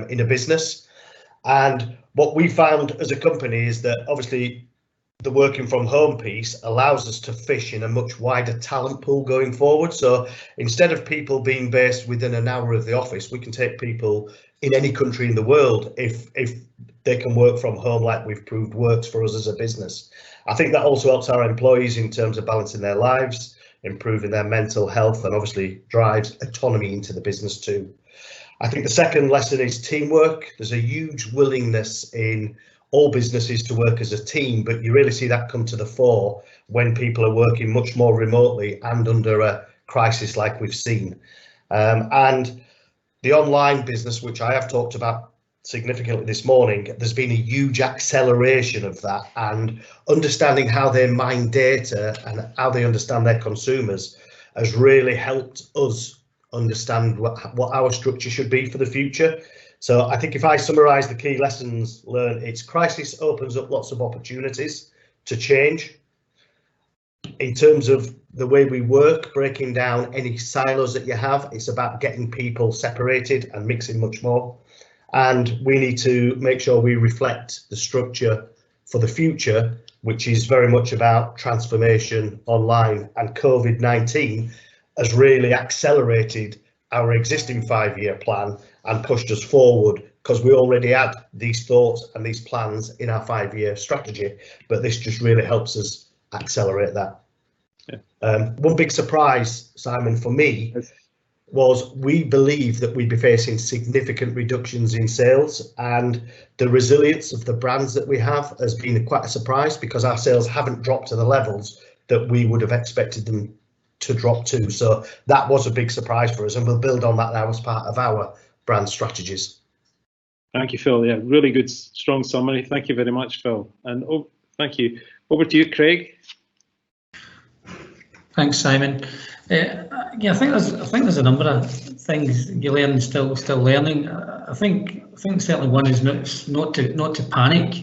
in a business. And what we found as a company is that obviously the working from home piece allows us to fish in a much wider talent pool going forward. So instead of people being based within an hour of the office, we can take people in any country in the world if they can work from home, like we've proved works for us as a business. I think that also helps our employees in terms of balancing their lives, improving their mental health, and obviously drives autonomy into the business too. I think the second lesson is teamwork. There's a huge willingness in all businesses to work as a team, but you really see that come to the fore when people are working much more remotely and under a crisis like we've seen. And the online business, which I have talked about significantly this morning, there's been a huge acceleration of that, and understanding how they mine data and how they understand their consumers has really helped us understand what our structure should be for the future. So I think if I summarise the key lessons learned, it's crisis opens up lots of opportunities to change. In terms of the way we work, breaking down any silos that you have, it's about getting people separated and mixing much more. And we need to make sure we reflect the structure for the future, which is very much about transformation online, and COVID-19 has really accelerated our existing 5-year plan and pushed us forward, because we already had these thoughts and these plans in our 5-year strategy, but this just really helps us accelerate that. Yeah. One big surprise, Simon, for me was we believe that we'd be facing significant reductions in sales, and the resilience of the brands that we have has been quite a surprise, because our sales haven't dropped to the levels that we would have expected them to drop to. So that was a big surprise for us, and we'll build on that now as part of our brand strategies. Thank you, Phil. Yeah, really good, strong summary. Thank you very much, Phil. And thank you. Over to you, Craig. Thanks, Simon. Yeah, I think there's a number of things you learn, still learning. I think certainly one is not to panic.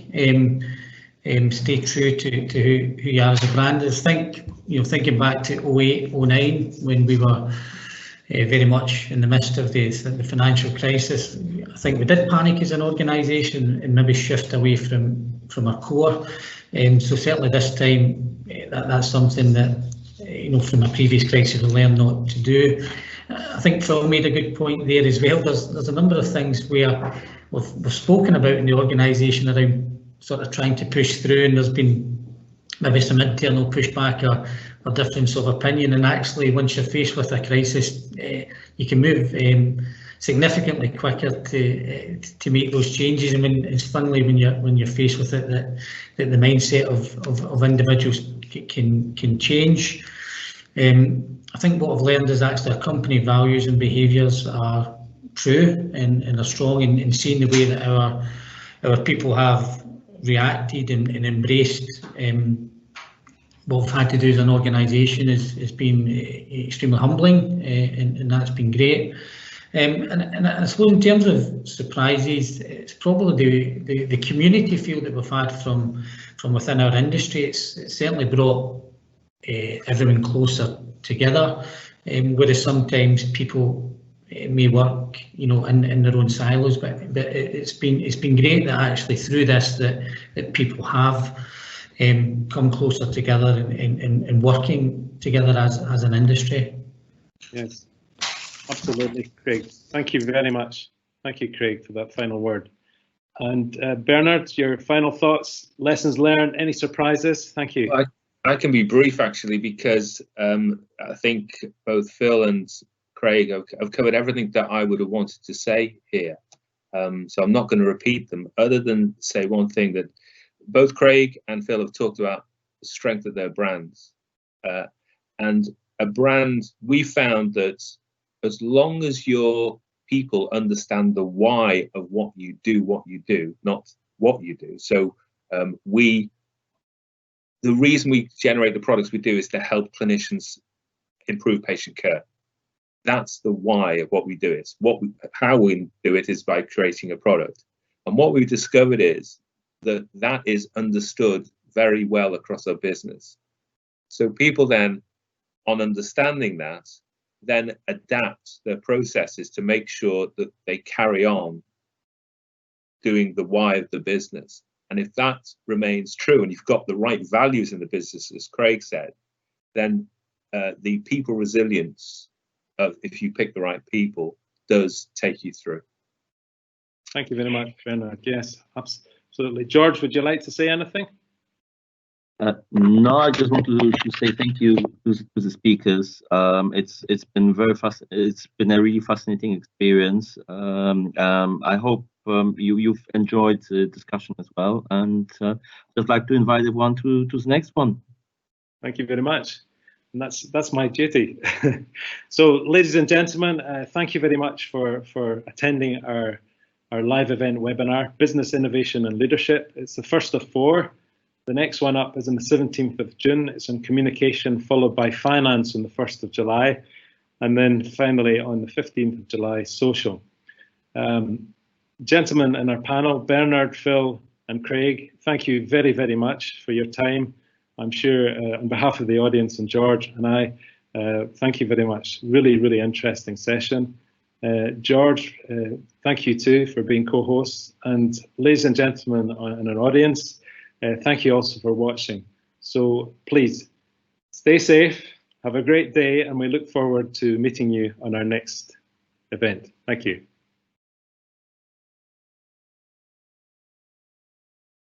Stay true to who you are as a brand. I think, thinking back to 08, 09, when we were very much in the midst of the financial crisis, I think we did panic as an organisation and maybe shift away from our core. So certainly this time, that's something that, from a previous crisis we learned not to do. I think Phil made a good point there as well. There's a number of things where we've spoken about in the organisation around sort of trying to push through, and there's been maybe some internal pushback or difference of opinion, and actually once you're faced with a crisis, you can move significantly quicker to make those changes. I mean, it's funnily when you're faced with it that the mindset of individuals can change. I think what I've learned is actually our company values and behaviours are true and are strong, and seeing the way that our people have reacted and embraced what we've had to do as an organisation has been extremely humbling, and that's been great. And I suppose in terms of surprises, it's probably the community feel that we've had from within our industry. It's certainly brought everyone closer together, whereas sometimes people may work, in their own silos, but it's been great that actually through this that people have come closer together and working together as an industry. Yes, absolutely, Craig. Thank you very much. Thank you, Craig, for that final word. And Bernard, your final thoughts, lessons learned, any surprises? Thank you. I can be brief actually, because I think both Phil and Craig have covered everything that I would have wanted to say here. So I'm not going to repeat them, other than say one thing, that both Craig and Phil have talked about the strength of their brands. And a brand, we found that as long as your people understand the why of what you do, not what you do. So the reason we generate the products we do is to help clinicians improve patient care. That's the why of what we do. It's how we do it is by creating a product. And what we've discovered is that is understood very well across our business. So people then, on understanding that, then adapt their processes to make sure that they carry on doing the why of the business. And if that remains true, and you've got the right values in the business, as Craig said, then the people resilience of, if you pick the right people, does take you through. Thank you very much, Bernard. Yes, absolutely. George, would you like to say anything? No, I just want to say thank you to the speakers. It's been it's been a really fascinating experience. I hope you've enjoyed the discussion as well, and just like to invite everyone to the next one. Thank you very much, and that's my duty. So, ladies and gentlemen, thank you very much for attending our live event webinar, Business Innovation and Leadership. It's the first of 4. The next one up is on the 17th of June. It's on communication, followed by finance on the 1st of July. And then finally on the 15th of July, social. Gentlemen in our panel, Bernard, Phil, and Craig, thank you very, very much for your time. I'm sure on behalf of the audience and George and I, thank you very much. Really, really interesting session. George, thank you too for being co-hosts. And ladies and gentlemen in our audience, thank you also for watching. So please stay safe, have a great day, and we look forward to meeting you on our next event. Thank you.